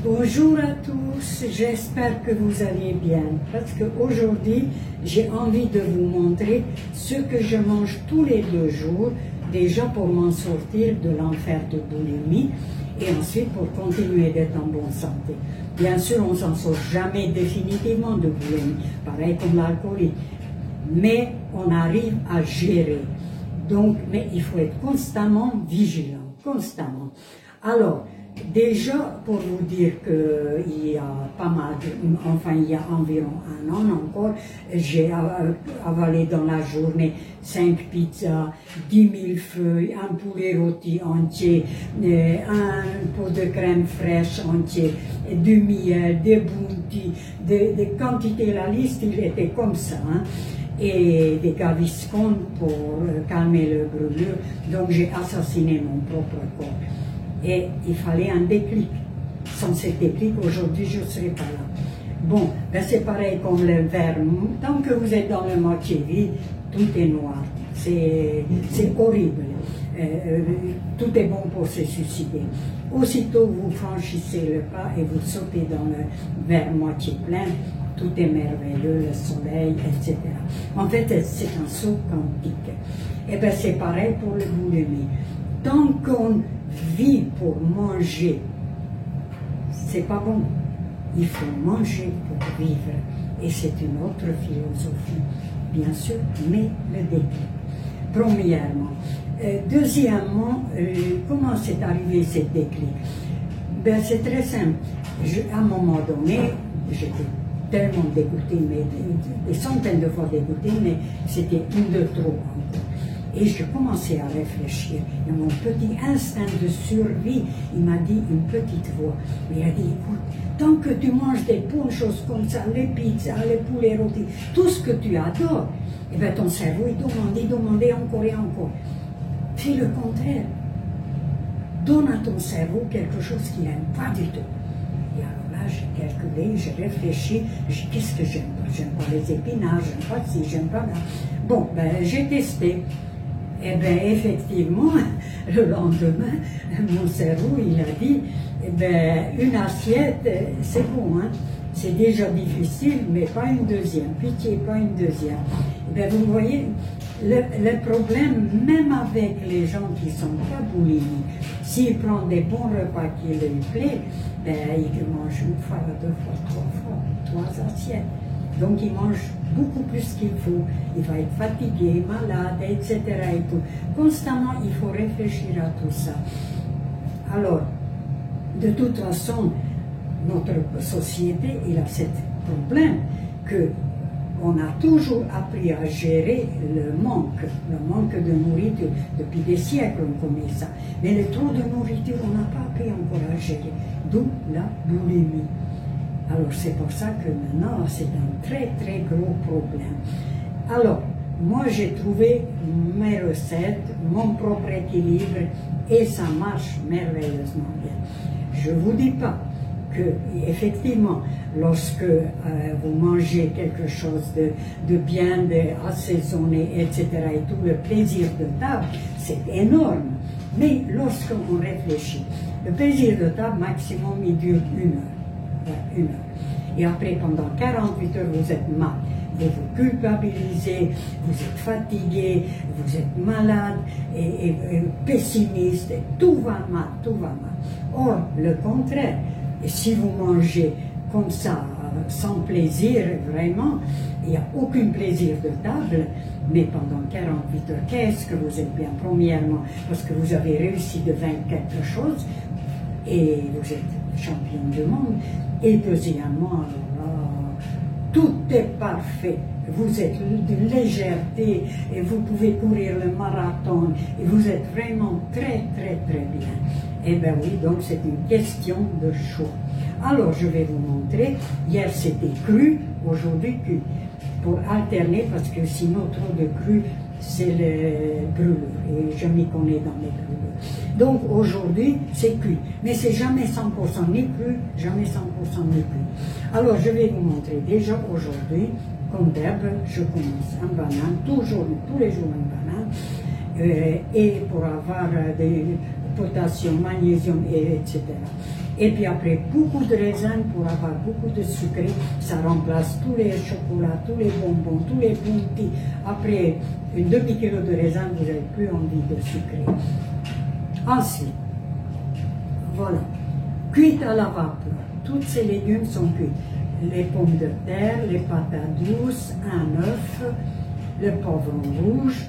Bonjour à tous, j'espère que vous allez bien, parce qu'aujourd'hui, j'ai envie de vous montrer ce que je mange tous les 2 jours, déjà pour m'en sortir de l'enfer de boulimie, et ensuite pour continuer d'être en bonne santé. Bien sûr, on ne s'en sort jamais définitivement de boulimie, pareil comme l'alcoolisme, mais on arrive à gérer. Donc, mais il faut être constamment vigilant, constamment. Alors, déjà, pour vous dire qu'il y a pas mal, enfin il y a environ 1 an encore, j'ai avalé dans la journée 5 pizzas, 10 000 feuilles, un poulet rôti entier, un pot de crème fraîche entier, du miel, des bounty, des quantités, la liste il était comme ça, hein, et des gaviscons pour calmer le brûlure, donc j'ai assassiné mon propre corps. Et il fallait un déclic. Sans ce déclic, aujourd'hui, je ne serais pas là. Bon, ben c'est pareil comme le verre. Tant que vous êtes dans le moitié vide, tout est noir. C'est horrible. Tout est bon pour se suicider. Aussitôt vous franchissez le pas et vous sautez dans le verre moitié plein, tout est merveilleux, le soleil, etc. En fait, c'est un saut quantique. Et bien, c'est pareil pour le boulimie. Tant qu'on vit pour manger, c'est pas bon. Il faut manger pour vivre. Et c'est une autre philosophie, bien sûr, mais le déclic. Premièrement. Deuxièmement, comment c'est arrivé ce déclic? Ben, c'est très simple. À un moment donné, j'étais tellement dégoûtée, mais des centaines de fois dégoûtée, mais c'était une de trop encore. Et je commençais à réfléchir. Et mon petit instinct de survie, il m'a dit une petite voix. Il a dit, écoute, tant que tu manges des bonnes choses comme ça, les pizzas, les poulets rôtis, tout ce que tu adores, et bien ton cerveau, il demande encore et encore. Fais le contraire. Donne à ton cerveau quelque chose qu'il n'aime pas du tout. Et alors là, j'ai calculé, j'ai réfléchi, j'ai dit, qu'est-ce que j'aime pas? J'aime pas les épinards, j'aime pas ci, j'aime pas là. Bon, ben, j'ai testé. Eh bien, effectivement, le lendemain, mon cerveau, il a dit, eh bien, une assiette, c'est bon, hein, c'est déjà difficile, mais pas une deuxième, pitié, pas une deuxième. Eh bien, vous voyez, le problème, même avec les gens qui ne sont pas boulimiques, s'ils prennent des bons repas qui leur plaisent, ben, ils mangent 1 fois, 2 fois, 3 fois, 3 assiettes. Donc il mange beaucoup plus qu'il faut, il va être fatigué, malade, etc. Et tout. Constamment, il faut réfléchir à tout ça. Alors, de toute façon, notre société, il a ce problème que on a toujours appris à gérer le manque de nourriture. Depuis des siècles, on connaît ça. Mais le trop de nourriture, on n'a pas appris encore à gérer. D'où la boulimie. Alors c'est pour ça que maintenant c'est un très très gros problème. Alors, moi j'ai trouvé mes recettes, mon propre équilibre et ça marche merveilleusement bien. Je ne vous dis pas que effectivement, lorsque vous mangez quelque chose de bien, d'assaisonné, etc. et tout, le plaisir de table, c'est énorme. Mais lorsqu'on réfléchit, le plaisir de table maximum il dure 1 heure. 1 heure. Et après, pendant 48 heures, vous êtes mal. Vous vous culpabilisez, vous êtes fatigué, vous êtes malade, et pessimiste, et tout va mal, tout va mal. Or, le contraire, si vous mangez comme ça, sans plaisir, vraiment, il n'y a aucun plaisir de table, mais pendant 48 heures, qu'est-ce que vous êtes bien? Premièrement, parce que vous avez réussi de vaincre quelque chose, et vous êtes champion du monde. Et deuxièmement, tout est parfait. Vous êtes de légèreté et vous pouvez courir le marathon et vous êtes vraiment très très très bien. Eh bien oui, donc c'est une question de choix. Alors je vais vous montrer, hier c'était cru, aujourd'hui cuit. Pour alterner, parce que sinon trop de cru, c'est le brûlure, et je m'y connais dans les brûlures. Donc aujourd'hui, c'est cuit, mais c'est jamais 100% ni cru, jamais 100% ni cuit. Alors je vais vous montrer déjà aujourd'hui, comme d'hab, je commence un banane, toujours, tous les jours un banane, et pour avoir potassium, magnésium, etc. Et puis après, beaucoup de raisins pour avoir beaucoup de sucre, ça remplace tous les chocolats, tous les bonbons, tous les bounty. Après une demi-kilo de raisin, vous n'avez plus envie de sucrer. Ensuite, voilà, cuite à la vapeur. Tous ces légumes sont cuits. Les pommes de terre, les patates douces, un œuf, le poivron rouge.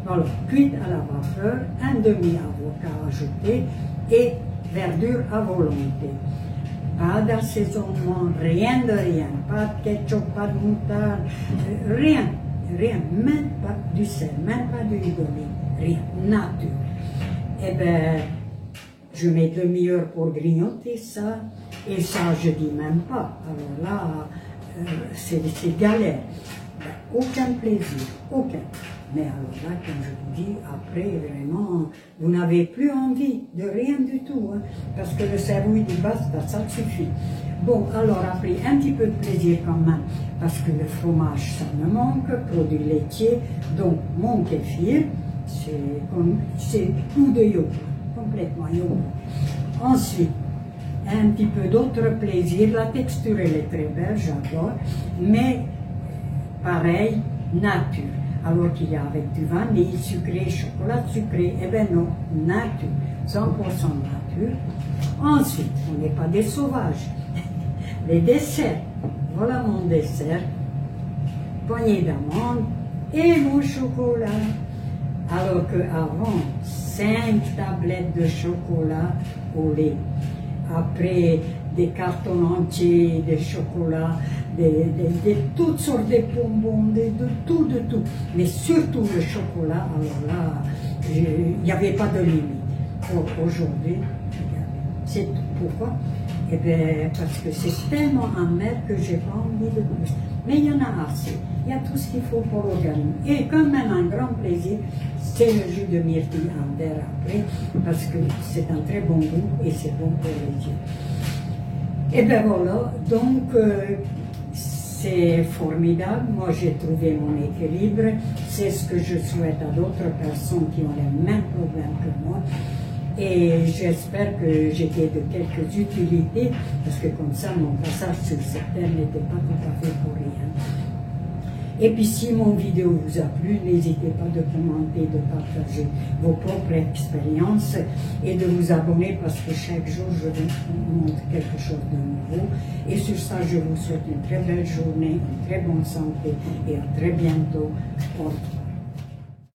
Voilà, cuite à la vapeur, un demi-avocat ajouté et verdure à volonté. Pas d'assaisonnement, rien de rien. Pas de ketchup, pas de moutarde, rien. Rien, même pas du sel, même pas d'huile d'olive, rien, nature. Eh bien, je mets demi-heure pour grignoter ça, et ça, je dis même pas. Alors là, c'est galère. Aucun plaisir, aucun. Mais alors là, comme je vous dis, après, vraiment, vous n'avez plus envie de rien du tout, hein, parce que le cerveau, il dit, basta, ça suffit. Bon, alors après, un petit peu de plaisir quand même, parce que le fromage, ça me manque, produits laitiers, donc mon kéfir, c'est tout de yogourt, complètement yogourt. Ensuite, un petit peu d'autre plaisir, la texture, elle est très belle, j'adore, mais pareil, nature. Alors qu'il y a avec du vanille sucré, chocolat sucré, eh bien non, nature, 100% nature. Ensuite, on n'est pas des sauvages. Les desserts, voilà mon dessert, poignée d'amandes et mon chocolat. Alors qu'avant, 5 tablettes de chocolat au lait. Après, des cartons entiers de chocolat, de toutes sortes de bonbons, de tout, mais surtout le chocolat. Alors là, il n'y avait pas de limite. Aujourd'hui, c'est tout. Pourquoi? Eh bien, parce que c'est tellement amer que j'ai pas envie de plus. Mais il y en a assez. Il y a tout ce qu'il faut pour l'organisme. Et quand même un grand plaisir, c'est le jus de myrtille en verre après, parce que c'est un très bon goût et c'est bon pour les yeux. Et bien voilà, donc c'est formidable. Moi j'ai trouvé mon équilibre. C'est ce que je souhaite à d'autres personnes qui ont les mêmes problèmes que moi. Et j'espère que j'étais de quelques utilités, parce que comme ça, mon passage sur cette terre n'était pas tout à fait pour rien. Et puis si mon vidéo vous a plu, n'hésitez pas de commenter, de partager vos propres expériences et de vous abonner parce que chaque jour je vous montre quelque chose de nouveau. Et sur ça, je vous souhaite une très belle journée, une très bonne santé et à très bientôt.